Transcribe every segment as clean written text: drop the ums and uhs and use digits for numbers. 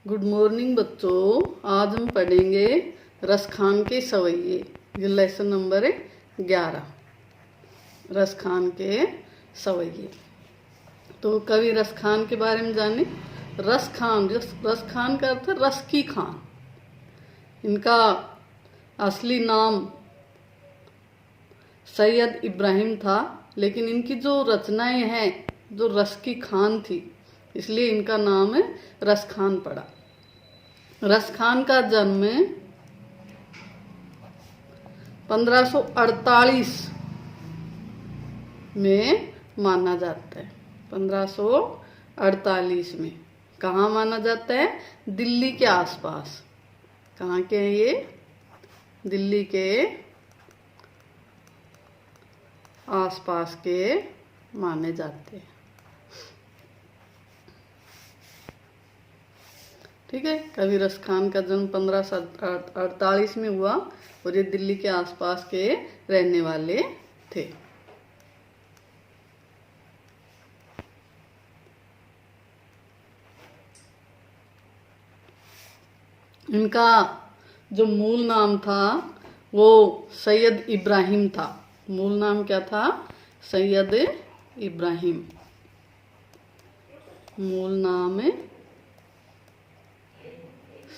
Good morning बच्चों। आज हम पढ़ेंगे रसखान के सवैये। ये लेसन नंबर 11, रसखान के सवैये। तो कवि रसखान के बारे में जाने। रसखान, रसखान का अर्थ है रस की खान। इनका असली नाम सैयद इब्राहिम था, लेकिन इनकी जो रचनाएं हैं जो रस की खान थी, इसलिए इनका नाम रसखान पड़ा। रसखान का जन्म 1548 में माना जाता है। 1548 में कहाँ माना जाता है? दिल्ली के आसपास। कहाँ के हैं ये? दिल्ली के आसपास के माने जाते हैं। ठीक है। कवि रसखान का जन्म 1548 में हुआ और ये दिल्ली के आसपास के रहने वाले थे। इनका जो मूल नाम था वो सैयद इब्राहिम था। मूल नाम क्या था? सैयद इब्राहिम। मूल नाम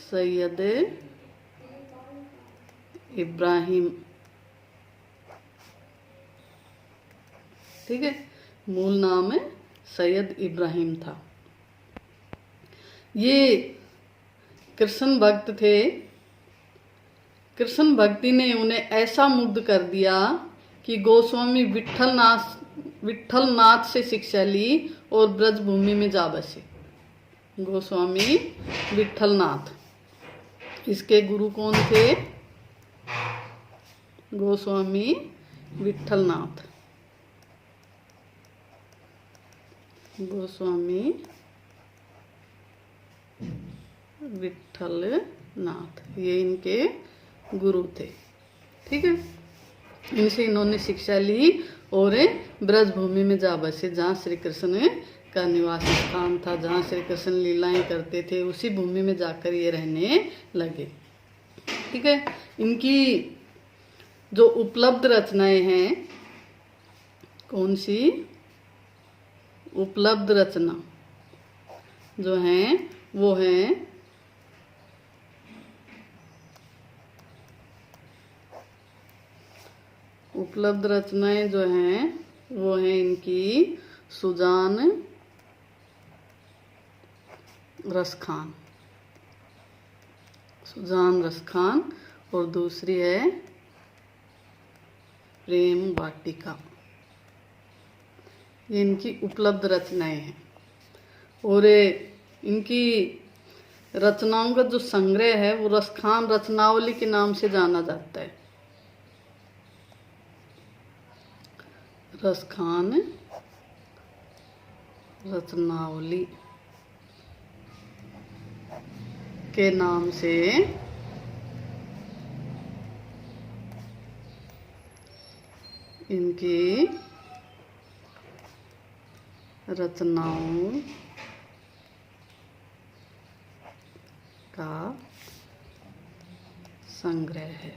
सैयद इब्राहिम। ठीक है। मूल नाम सैयद इब्राहिम था। ये कृष्ण भक्त थे। कृष्ण भक्ति ने उन्हें ऐसा मुग्ध कर दिया कि गोस्वामी विट्ठलनाथ से शिक्षा ली और ब्रजभूमि में जा बसे। गोस्वामी विट्ठलनाथ, इसके गुरु कौन थे? गोस्वामी विट्ठलनाथ। गोस्वामी विट्ठलनाथ ये इनके गुरु थे। ठीक है। इनसे इन्होंने शिक्षा ली और ब्रजभूमि में जा बसे, जहाँ श्री कृष्ण का निवास स्थान था, जहाँ श्री कृष्ण लीलाएं करते थे, उसी भूमि में जाकर ये रहने लगे। ठीक है। इनकी जो उपलब्ध रचनाएं हैं, कौन सी उपलब्ध रचना जो हैं वो हैं उपलब्ध रचनाएं जो हैं वो हैं इनकी सुजान रसखान। सुजान रसखान और दूसरी है प्रेम वाटिका। ये इनकी उपलब्ध रचनाएं हैं। और इनकी रचनाओं का जो संग्रह है वो रसखान रचनावली के नाम से जाना जाता है। रसखान रचनावली के नाम से इनकी रचनाओं का संग्रह है।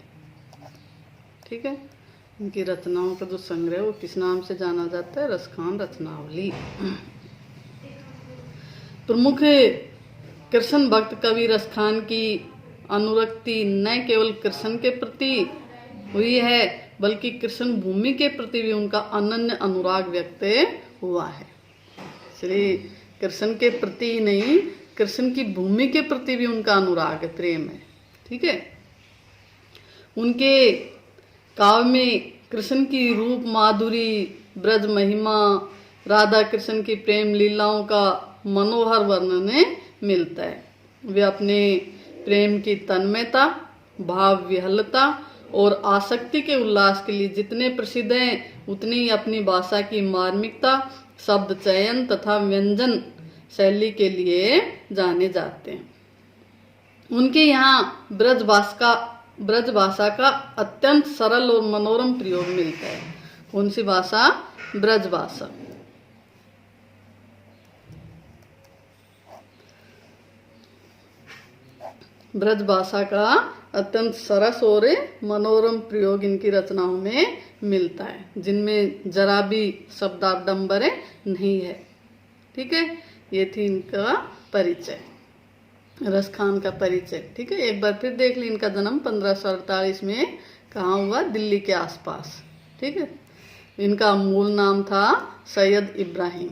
ठीक है। इनकी रचनाओं का जो संग्रह वो किस नाम से जाना जाता है? रसखान रचनावली। प्रमुख कृष्ण भक्त कवि रसखान की अनुरक्ति न केवल कृष्ण के प्रति हुई है, बल्कि कृष्ण भूमि के प्रति भी उनका अनन्य अनुराग व्यक्त हुआ है। श्री कृष्ण के प्रति ही नहीं, कृष्ण की भूमि के प्रति भी उनका अनुराग है, प्रेम है। ठीक है। उनके काव्य में कृष्ण की रूप माधुरी, ब्रज महिमा, राधा कृष्ण की प्रेम लीलाओं का मनोहर वर्णन मिलता है। वे अपने प्रेम की तन्मयता, भाव विहलता और आसक्ति के उल्लास के लिए जितने प्रसिद्ध हैं, उतनी ही अपनी भाषा की मार्मिकता, शब्द चयन तथा व्यंजन शैली के लिए जाने जाते हैं। उनके यहाँ ब्रज भाषा का अत्यंत सरल और मनोरम प्रयोग मिलता है। कौन सी भाषा? ब्रज भाषा। ब्रज भाषा का अत्यंत सरस और मनोरम प्रयोग इनकी रचनाओं में मिलता है, जिनमें जरा भी शब्दाडंबर नहीं है। ठीक है, ये थी इनका परिचय, रसखान का परिचय। ठीक है, एक बार फिर देख ली, इनका जन्म 1548 में कहाँ हुआ? दिल्ली के आसपास। ठीक है, इनका मूल नाम था सैयद इब्राहिम।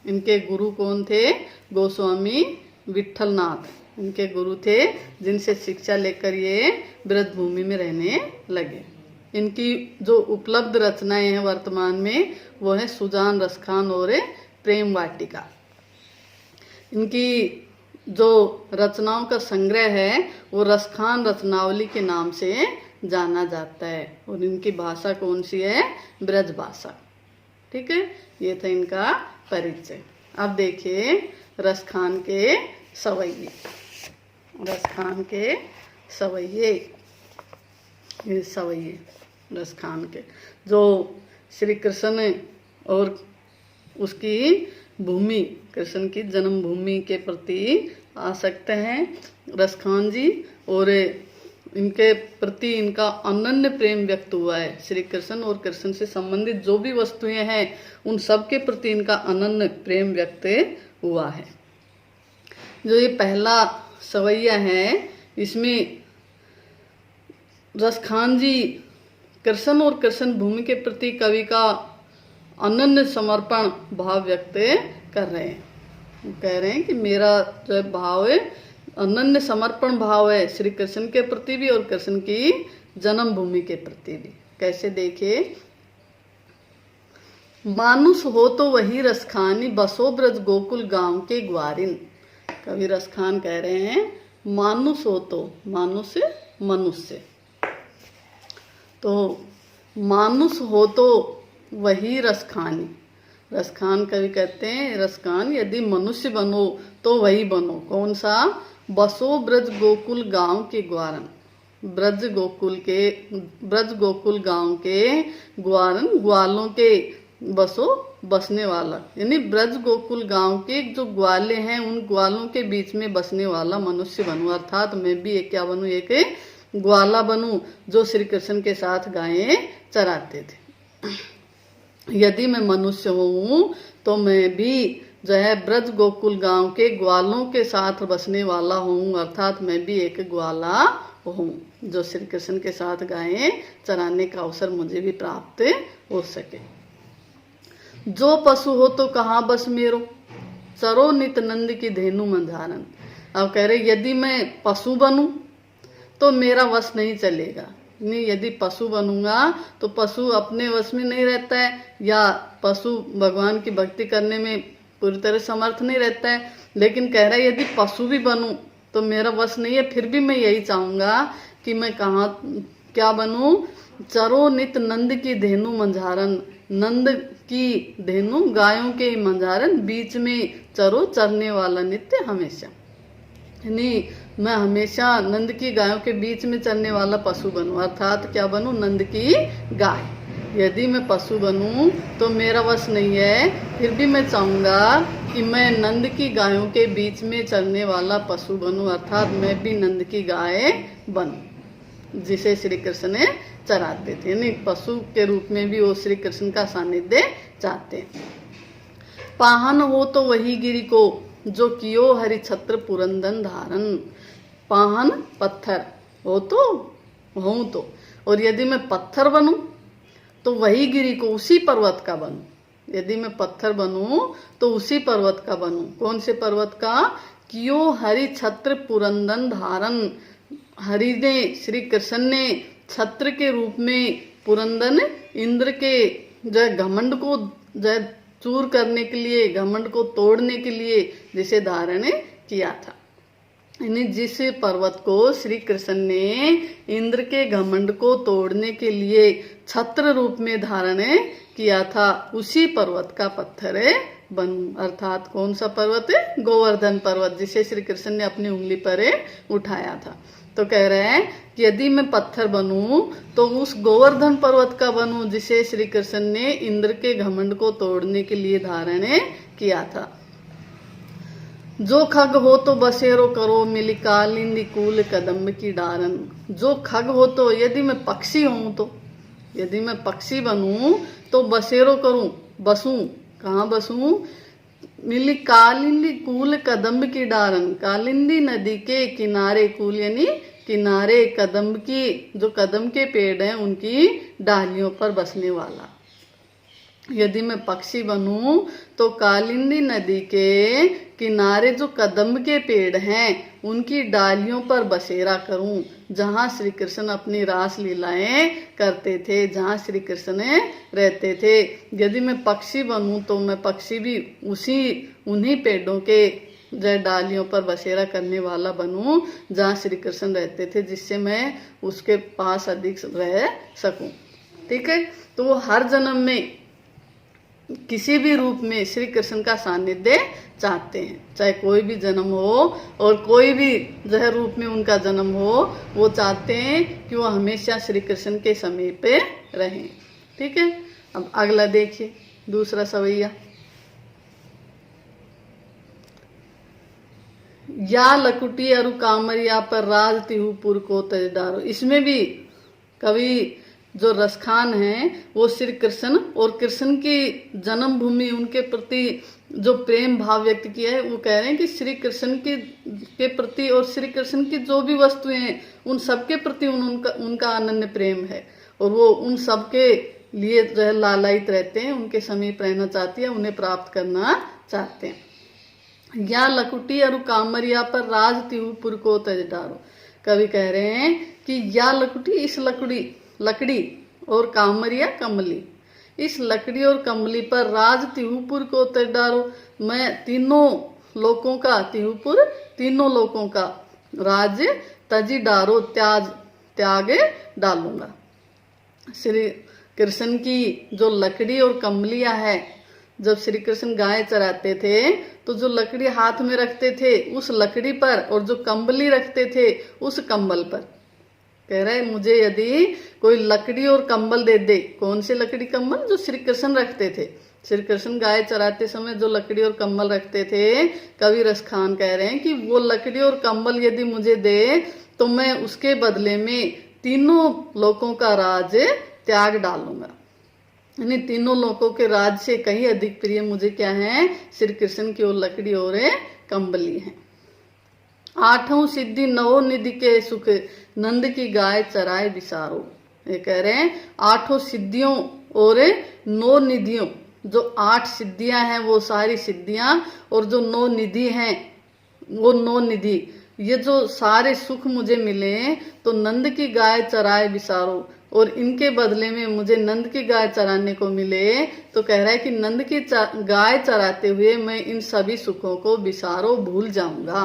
इनके गुरु कौन थे? गोस्वामी विठलनाथ इनके गुरु थे, जिनसे शिक्षा लेकर ये ब्रजभूमि में रहने लगे। इनकी जो उपलब्ध रचनाएं हैं वर्तमान में, वो है सुजान, रसखान और प्रेम वाटिका। इनकी जो रचनाओं का संग्रह है वो रसखान रचनावली के नाम से जाना जाता है, और इनकी भाषा कौन सी है? ब्रज भाषा। ठीक है, ये था इनका परिचय। अब देखिए रसखान के सवैये। रसखान के सवैये, ये सवैये रसखान के, जो श्री कृष्ण और उसकी भूमि, कृष्ण की जन्मभूमि के प्रति आसक्त हैं रसखान जी, और इनके प्रति इनका अनन्य प्रेम व्यक्त हुआ है। श्री कृष्ण और कृष्ण से संबंधित जो भी वस्तुएं हैं उन सब के प्रति इनका अनन्य प्रेम व्यक्त हुआ है। जो ये पहला सवैया है, इसमें रसखान जी कृष्ण और कृष्ण भूमि के प्रति कवि का अनन्य समर्पण भाव व्यक्त कर रहे हैं। कह रहे हैं कि मेरा जो भाव है अनन्य समर्पण भाव है श्री कृष्ण के प्रति भी और कृष्ण की जन्मभूमि के प्रति भी। कैसे देखिए, मानुष हो तो वही रसखानी, बसो ब्रज गोकुल गांव के ग्वारिन। कवि रसखान कह रहे हैं मानुष हो तो, मानुष मनुष्य, तो मानुष हो तो वही रसखानी। रसखान कवि कहते हैं रसखान यदि मनुष्य बनो तो वही बनो। कौन सा? बसो ब्रज गोकुल गांव के ग्वारन। ब्रज गोकुल गांव के ग्वारन, ग्वालों के बसो, बसने वाला, यानी ब्रज गोकुल गांव के जो ग्वाले हैं उन ग्वालों के बीच में बसने वाला मनुष्य बनूं। अर्थात मैं भी एक क्या बनूं? एक ग्वाला बनूं जो श्री कृष्ण के साथ गायें चराते थे। यदि मैं मनुष्य हूँ तो मैं भी जो है ब्रज गोकुल गांव के ग्वालों के साथ बसने वाला हूँ, अर्थात मैं भी एक ग्वाला हूँ जो श्री कृष्ण के साथ गायें चराने का अवसर मुझे भी प्राप्त हो सके। जो पशु हो तो कहाँ बस मेरो, चरो नित नंद की धेनु मंझारन। अब कह रहे यदि मैं पशु बनूं तो मेरा वश नहीं चलेगा। नहीं, यदि पशु बनूंगा तो पशु अपने वश में नहीं रहता है, या पशु भगवान की भक्ति करने में पूरी तरह समर्थ नहीं रहता है। लेकिन कह रहा है यदि पशु भी बनूं तो मेरा वश नहीं है, फिर भी मैं यही चाहूंगा कि मैं कहाँ क्या बनूं? चरो नित नंद की धेनु मंझारन। नंद की धेनु, गायों के मंझारन, बीच में चरो, चरने वाला नित्य हमेशा। यानी मैं हमेशा नंद की गायों के बीच में चलने वाला पशु बनूं, अर्थात क्या बनूं? नंद की गाय। यदि मैं पशु बनूं तो मेरा वश नहीं है, फिर भी मैं चाहूंगा कि मैं नंद की गायों के बीच में चलने वाला पशु बनूं, अर्थात मैं भी नंद की गाय बनूं जिसे श्री कृष्ण ने चराते थे। यानी पशु के रूप में भी वो श्री कृष्ण का सानिध्य चाहते। पाहन हो तो वही गिरी को, जो कियो हरि छत्र पुरंदन धारन। पाहन पत्थर हो तो हूं तो, और यदि मैं पत्थर बनूं तो वही गिरी को, उसी पर्वत का बनूं। यदि मैं पत्थर बनूं तो उसी पर्वत का बनूं। कौन से पर्वत का? कियो हरि छत्र पुरंदन धारन। हरि ने, श्री कृष्ण ने छत्र के रूप में पुरंदन, इंद्र के जो घमंड को जो चूर करने के लिए, घमंड को तोड़ने के लिए जिसे धारण किया था। यानी जिस पर्वत को श्री कृष्ण ने इंद्र के घमंड को तोड़ने के लिए छत्र रूप में धारण किया था, उसी पर्वत का पत्थर बनूं। अर्थात कौन सा पर्वत? गोवर्धन पर्वत, जिसे श्री कृष्ण ने अपनी उंगली पर उठाया था। तो कह रहे हैं कि यदि मैं पत्थर बनूं तो उस गोवर्धन पर्वत का बनूं जिसे श्री कृष्ण ने इंद्र के घमंड को तोड़ने के लिए धारण किया था। जो खग हो तो बसेरो करो मिली कालिंदी कूल कदम्ब की डारन। जो खग हो तो, यदि मैं पक्षी हूं तो, यदि मैं पक्षी बनूं तो बसेरो करूं, बसूं, कहाँ बसूं, मिली कालिंदी कूल कदम्ब की डारन, कालिंदी नदी के किनारे, कूल यानी किनारे, कदम्ब की, जो कदम के पेड़ हैं उनकी डालियों पर बसने वाला। यदि मैं पक्षी बनूं तो कालिंदी नदी के किनारे जो कदम्ब के पेड़ हैं उनकी डालियों पर बसेरा करूं, जहां श्री कृष्ण अपनी रास लीलाएं करते थे, जहां श्री कृष्ण रहते थे। यदि मैं पक्षी बनूं तो मैं पक्षी भी उन्हीं पेड़ों के जय डालियों पर बसेरा करने वाला बनूं जहां श्री कृष्ण रहते थे, जिससे मैं उसके पास अधिक रह सकूं। ठीक है, तो वो हर जन्म में किसी भी रूप में श्री कृष्ण का सानिध्य चाहते हैं, चाहे कोई भी जन्म हो और कोई भी जह रूप में उनका जन्म हो, वो चाहते हैं कि वो हमेशा श्री कृष्ण के समीप रहें। ठीक है, अब अगला देखिए, दूसरा सवैया। या लकुटी अरु कामरिया पर राज तिहुपुर को तज डारो। इसमें भी कवि जो रसखान हैं वो श्री कृष्ण और कृष्ण की जन्मभूमि, उनके प्रति जो प्रेम भाव व्यक्त किया है, वो कह रहे हैं कि श्री कृष्ण के प्रति और श्री कृष्ण की जो भी वस्तुएं हैं उन सबके प्रति उनका अनन्य प्रेम है, और वो उन सबके लिए जो है लालायित रहते हैं, उनके समीप रहना चाहती है, उन्हें प्राप्त करना चाहते हैं। या लकुटी अरु कामरिया पर राज तिहुपुर को तज डारो। कवि कह रहे हैं कि या लकुटी, इस लकड़ी और कामरिया कमली, इस लकड़ी और कमली पर राज तिहुपुर को तज डारो। मैं तीनों लोकों का, तिहुपुर तीनों लोकों का राज्य तजी डारो, त्याग डालूंगा। श्री कृष्ण की जो लकड़ी और कमलियां है, जब श्री कृष्ण गाय चराते थे तो जो लकड़ी हाथ में रखते थे उस लकड़ी पर, और जो कंबली रखते थे उस कंबल पर। कह रहे मुझे यदि कोई लकड़ी और कंबल दे दे, कौन से लकड़ी कंबल, जो श्री कृष्ण रखते थे, श्री कृष्ण गाय चराते समय जो लकड़ी और कंबल रखते थे, कवि रसखान कह रहे हैं कि वो लकड़ी और कंबल यदि मुझे दे तो मैं उसके बदले में तीनों लोकों का राज त्याग डालूंगा। यानी तीनों लोकों के राज से कहीं अधिक प्रिय मुझे क्या है, श्री कृष्ण की और लकड़ी और कंबली है। आठों सिद्धि नवो निधि के सुख, नंद की गाय चराए विसारो। ये कह रहे हैं आठों सिद्धियों और 9 निधियों, जो 8 सिद्धियां हैं वो सारी सिद्धियां, और जो 9 निधि हैं वो 9 निधि, ये जो सारे सुख मुझे मिले तो नंद की गाय चराए विसारो, और इनके बदले में मुझे नंद की गाय चराने को मिले, तो कह रहा है कि नंद की गाय चराते हुए मैं इन सभी सुखों को विसारो, भूल जाऊंगा।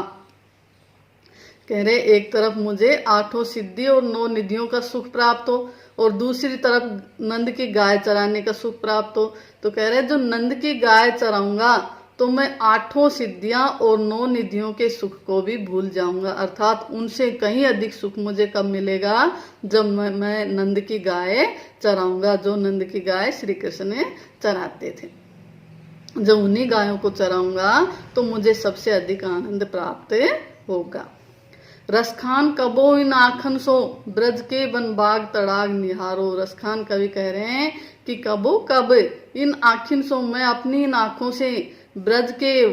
कह रहे एक तरफ मुझे 8 सिद्धि और 9 निधियों का सुख प्राप्त हो, और दूसरी तरफ नंद की गाय चराने का सुख प्राप्त हो। तो कह रहे जो नंद की गाय चराऊंगा तो मैं 8 सिद्धियां और 9 निधियों के सुख को भी भूल जाऊंगा, अर्थात उनसे कहीं अधिक सुख मुझे कब मिलेगा, जब मैं नंद की गाय चराऊंगा, जो नंद की गाय श्री कृष्ण चराते थे। जब उन्हीं गायों को चराऊंगा तो मुझे सबसे अधिक आनंद प्राप्त होगा। रसखान कबो इन आखन सो, ब्रज के वन बाग तड़ाग निहारो। रसखान कवि कह रहे हैं कि कब इन आखिन सो, मैं अपनी इन आंखों से ब्रज के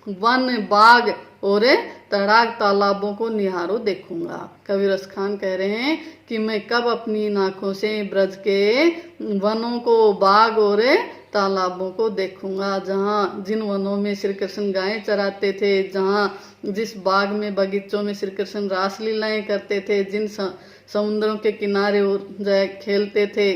वन बाग और तड़ाग तालाबों को निहारो देखूंगा। कवि रसखान कह रहे हैं कि मैं कब अपनी इन आंखों से ब्रज के वनों को, बाग और तालाबों को देखूंगा, जहाँ जिन वनों में श्री कृष्ण गायें चराते थे, जहाँ जिस बाग में, बगीचों में श्री कृष्ण रास लीलाएं करते थे, जिन समुद्रों के किनारे जाए खेलते थे,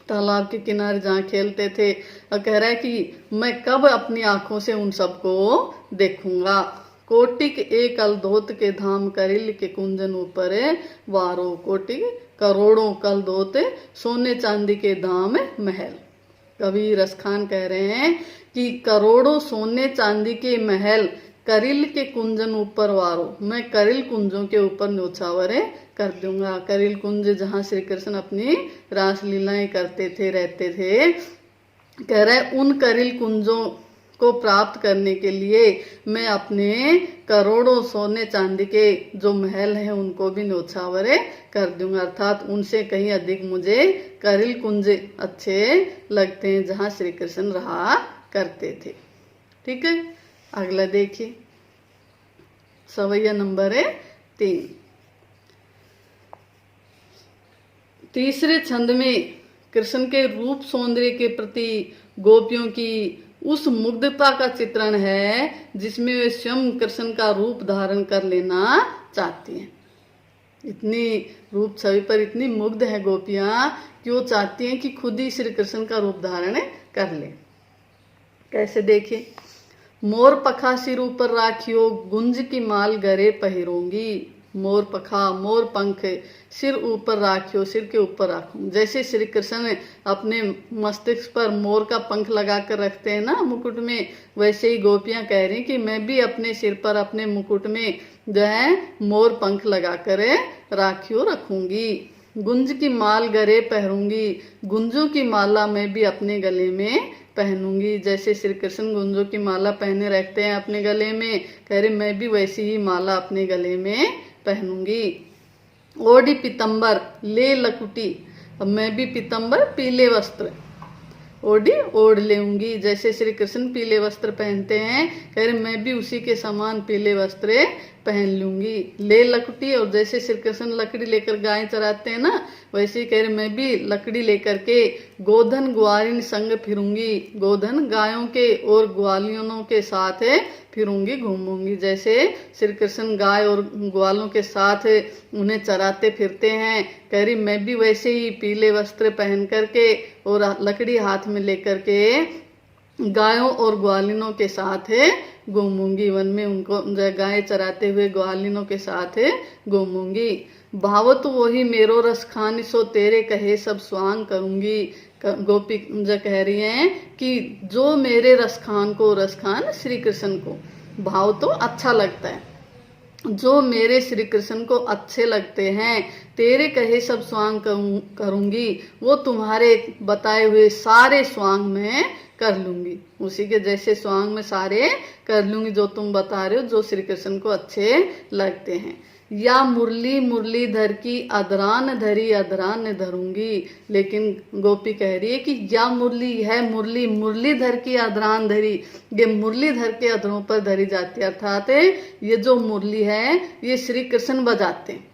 तालाब के किनारे जहाँ खेलते थे, और कह रहा है कि मैं कब अपनी आंखों से उन सबको देखूंगा। कोटिक एक अलधोत के धाम, करिल के कुंजन ऊपर वारो। कोटिक करोड़ों कलधोत, सोने चांदी के धाम महल। कवि रसखान कह रहे हैं कि करोड़ों सोने चांदी के महल, करिल के कुंजन ऊपर वारो, मैं करिल कुंजों के ऊपर न्योछावर कर दूंगा। करिल कुंज जहाँ श्री कृष्ण अपनी रास लीलाएं करते थे, रहते थे, कह रहे उन करिल कुंजों को प्राप्त करने के लिए मैं अपने करोड़ों सोने चांदी के जो महल हैं उनको भी न्योछावर कर दूंगा। अर्थात उनसे कहीं अधिक मुझे करिल कुंज अच्छे लगते हैं जहाँ श्री कृष्ण रहा करते थे। ठीक है, अगला देखिए, सवैया नंबर 3। तीसरे छंद में कृष्ण के रूप सौंदर्य के प्रति गोपियों की उस मुग्धता का चित्रण है जिसमें वे स्वयं कृष्ण का रूप धारण कर लेना चाहती हैं। इतनी रूप छवि पर इतनी मुग्ध है गोपियां कि वो चाहती हैं कि खुद ही श्री कृष्ण का रूप धारण कर ले। कैसे देखिए, मोर पखा सिर ऊपर राखियो, गुंज की माल गरे पहिरूंगी। मोर पखा, मोर पंख, सिर ऊपर राखियो, सिर के ऊपर राखूं। जैसे श्री कृष्ण अपने मस्तिष्क पर मोर का पंख लगा कर रखते हैं ना मुकुट में, वैसे ही गोपियां कह रही कि मैं भी अपने सिर पर अपने मुकुट में जो है मोर पंख लगा कर राखियो रखूंगी। गुंज की माल गले पहरूंगी, गुंजों की माला मैं भी अपने गले में पहनूंगी। जैसे श्री कृष्ण गुंजों की माला पहने रखते हैं अपने गले में, कह रहे मैं भी वैसी ही माला अपने गले में पहनूंगी। ओढ़ी पीतम्बर ले लकुटी, अब मैं भी पीतम्बर पीले वस्त्र ओढ़ी ओढ़ लेऊंगी। जैसे श्री कृष्ण पीले वस्त्र पहनते हैं, कह रहे मैं भी उसी के समान पीले वस्त्र पहन लूंगी। ले लकड़ी, और जैसे श्री कृष्ण लकड़ी लेकर गाय चराते हैं ना, वैसे ही कह रहे मैं भी लकड़ी लेकर के गोधन ग्वालिन संग फिरूंगी। गोधन गायों के और ग्वालिनों के साथ फिरूंगी, घूमूंगी। जैसे श्री कृष्ण गाय और ग्वालों के साथ उन्हें चराते फिरते हैं, कह रही मैं भी वैसे ही पीले वस्त्र पहन करके और लकड़ी हाथ में लेकर के गायों और ग्वालिनों के साथ घूमूंगी। वन में उनको गाय चराते हुए ग्वालिनों के साथ घूमूंगी। भावत वही मेरो रस खान सो तेरे कहे सब स्वांग करूंगी। गोपी जो कह रही हैं कि जो मेरे रसखान को, रसखान श्री कृष्ण को, भाव तो अच्छा लगता है, जो मेरे श्री कृष्ण को अच्छे लगते हैं, तेरे कहे सब स्वांग करूंगी, वो तुम्हारे बताए हुए सारे स्वांग में कर लूंगी। उसी के जैसे स्वांग में सारे कर लूंगी जो तुम बता रहे हो, जो श्री कृष्ण को अच्छे लगते हैं। या मुरली मुरलीधर की अदरान धरी अदरान धरूंगी। लेकिन गोपी कह रही है कि या मुरली है, मुरली मुरलीधर की अदरान धरी, ये मुरलीधर के अधरों पर धरी जाती है। अर्थात ये जो मुरली है ये श्री कृष्ण बजाते हैं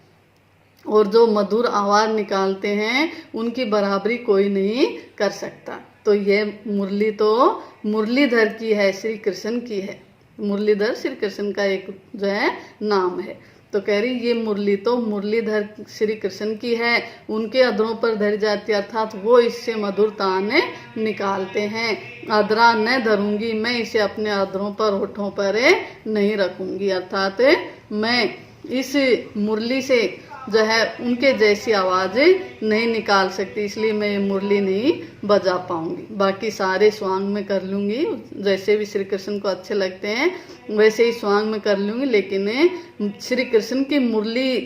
और जो मधुर आवाज निकालते हैं उनकी बराबरी कोई नहीं कर सकता। तो ये मुरली तो मुरलीधर की है, श्री कृष्ण की है। मुरलीधर श्री कृष्ण का एक जो है नाम है। तो कह रही ये मुरली तो मुरलीधर श्री कृष्ण की है, उनके अधरों पर धरी जाती है, अर्थात वो इससे मधुर तान निकालते हैं। अधरा न धरूंगी, मैं इसे अपने अधरों पर, होठों पर नहीं रखूंगी। अर्थात मैं इस मुरली से जो है उनके जैसी आवाज नहीं निकाल सकती, इसलिए मैं ये मुरली नहीं बजा पाऊंगी। बाकी सारे स्वांग में कर लूंगी, जैसे भी श्री कृष्ण को अच्छे लगते हैं वैसे ही स्वांग में कर लूंगी, लेकिन श्री कृष्ण की मुरली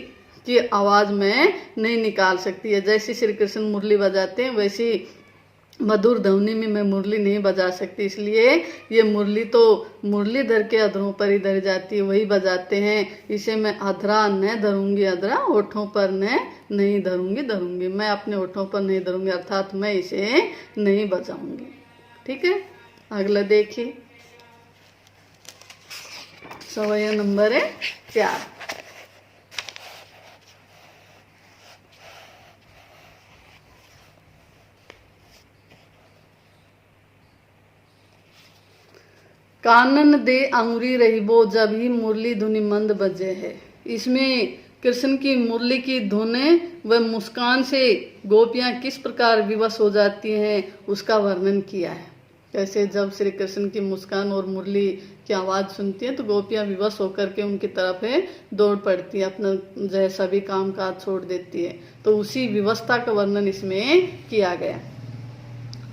की आवाज मैं नहीं निकाल सकती है। जैसे श्री कृष्ण मुरली बजाते हैं वैसी मधुर ध्वनि में मैं मुरली नहीं बजा सकती, इसलिए ये मुरली तो मुरलीधर के अधरों पर ही धरी जाती है, वही बजाते हैं। इसे मैं अधरा न धरूंगी, अधरा होठों पर न नहीं धरूंगी, मैं अपने होठों पर नहीं धरूंगी, अर्थात मैं इसे नहीं बजाऊंगी। ठीक है, अगला देखिए, सवैया नंबर 4। कानन दे अंगुरी रहीबो जब ही मुरली धुनी मंद बजे है। इसमें कृष्ण की मुरली की धुन व मुस्कान से गोपियां किस प्रकार विवश हो जाती हैं उसका वर्णन किया है। जैसे जब श्री कृष्ण की मुस्कान और मुरली की आवाज सुनती हैं तो गोपियां विवश होकर के उनकी तरफ दौड़ पड़ती है, अपना जो है सभी काम काज छोड़ देती है। तो उसी विवस्था का वर्णन इसमें किया गया।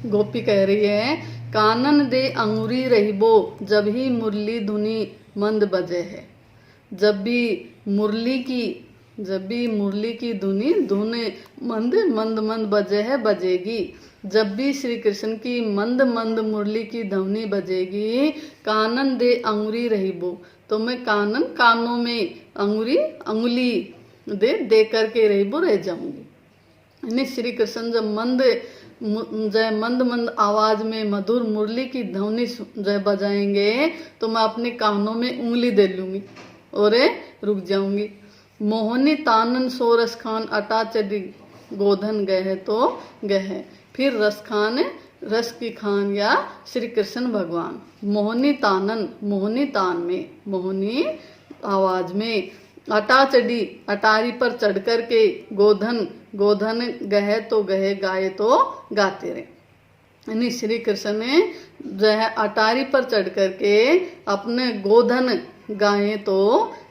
गोपी कह रही है कानन दे अंगुरी रहीबो जब ही मुरली धुनी मंद बजे है। जब भी मुरली की धुनी मंद मंद मंद बजे है, बजेगी, जब भी श्री कृष्ण की मंद मंद मुरली की ध्वनि बजेगी, कानन दे अंगुरी रहीबो, तो मैं कानन कानों में अंगुली दे करके रहीबो रह जाऊंगी। यानी श्री कृष्ण जब मंद मंद आवाज में मधुर मुरली की ध्वनि बजाएंगे तो मैं अपने कानों में उंगली दे लूंगी और रुक जाऊंगी। मोहनी तानन सो रस खान अटा चढ़ी गोधन गए तो गए। फिर रस खान, रस की खान या श्री कृष्ण भगवान मोहनी तानन, मोहनी तान में, मोहनी आवाज में, अटा चढ़ी अटारी पर चढ़ कर के, गोधन गोधन गहे तो गहे, गाए तो गाते रहे। यानी श्री कृष्ण ने जो है अटारी पर चढ़ करके अपने गोधन गाए तो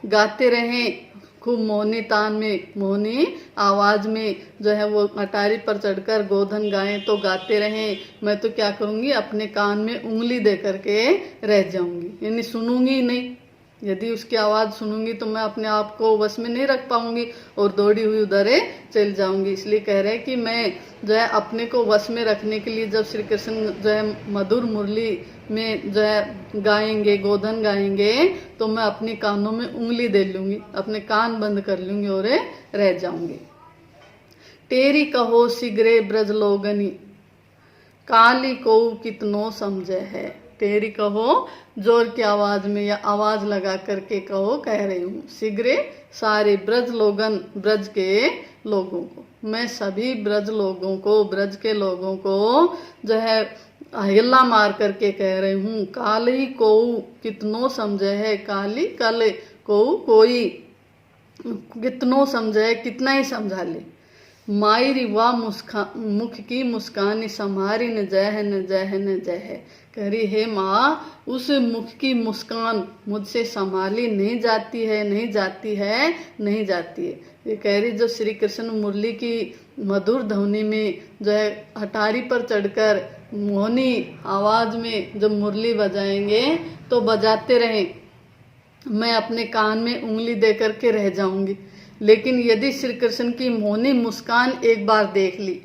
गाते रहे, खूब मोहनी तान में, मोहनी आवाज में जो है वो अटारी पर चढ़कर गोधन गाए तो गाते रहे। मैं तो क्या करूंगी, अपने कान में उंगली दे करके रह जाऊंगी, यानी सुनूंगी ही नहीं। यदि उसकी आवाज सुनूंगी तो मैं अपने आप को वश में नहीं रख पाऊंगी और दौड़ी हुई उधर चल जाऊंगी। इसलिए कह रहे हैं कि मैं जो है अपने को वश में रखने के लिए जब श्री कृष्ण जो है मधुर मुरली में जो है गाएंगे, गोधन गाएंगे, तो मैं अपने कानों में उंगली दे लूंगी, अपने कान बंद कर लूंगी और रह जाऊंगी। तेरी कहो सिगरे ब्रज लोगनी, काली को कितनो समझे है। तेरी कहो जोर की आवाज में या आवाज लगा करके कहो, कह रही हूँ। सिगरे सारे ब्रज लोगन, ब्रज के लोगों को, मैं सभी ब्रज लोगों को, ब्रज के लोगों को जो है हिल्ला मार करके कह रही हूँ। काली को कितनो समझे है, काली कल को कोई कितनो समझे, कितना ही समझा ले। मायरी वाह मुख की मुस्कानी संहारी न जय है, न जय है, न जय है। कह रही हे माँ, उस मुख की मुस्कान मुझसे संभाली नहीं जाती है, नहीं जाती है, नहीं जाती है। ये कह रही जो श्री कृष्ण मुरली की मधुर ध्वनि में जो है अटारी पर चढ़कर मोहनी आवाज में जब मुरली बजाएंगे तो बजाते रहें, मैं अपने कान में उंगली दे करके रह जाऊंगी। लेकिन यदि श्री कृष्ण की मोहनी मुस्कान एक बार देख ली,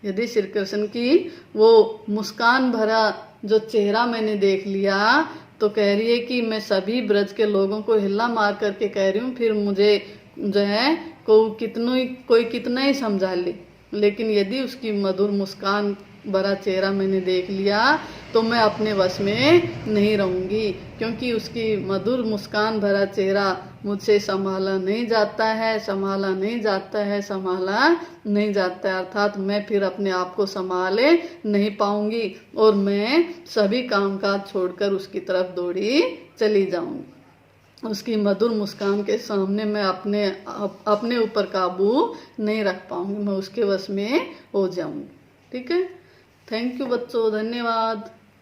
यदि श्री कृष्ण की वो मुस्कान भरा जो चेहरा मैंने देख लिया, तो कह रही है कि मैं सभी ब्रज के लोगों को हिल्ला मार करके कह रही हूँ, फिर मुझे जो है कोई कितना ही समझा ले। लेकिन यदि उसकी मधुर मुस्कान भरा चेहरा मैंने देख लिया तो मैं अपने वश में नहीं रहूंगी, क्योंकि उसकी मधुर मुस्कान भरा चेहरा मुझसे संभाला नहीं जाता है, संभाला नहीं जाता है, संभाला नहीं जाता है। अर्थात मैं फिर अपने आप को संभाले नहीं पाऊंगी और मैं सभी कामकाज छोड़कर उसकी तरफ दौड़ी चली जाऊंगी। उसकी मधुर मुस्कान के सामने मैं अपने ऊपर काबू नहीं रख पाऊंगी, मैं उसके वश में हो जाऊंगी। ठीक है, थैंक यू बच्चों, धन्यवाद।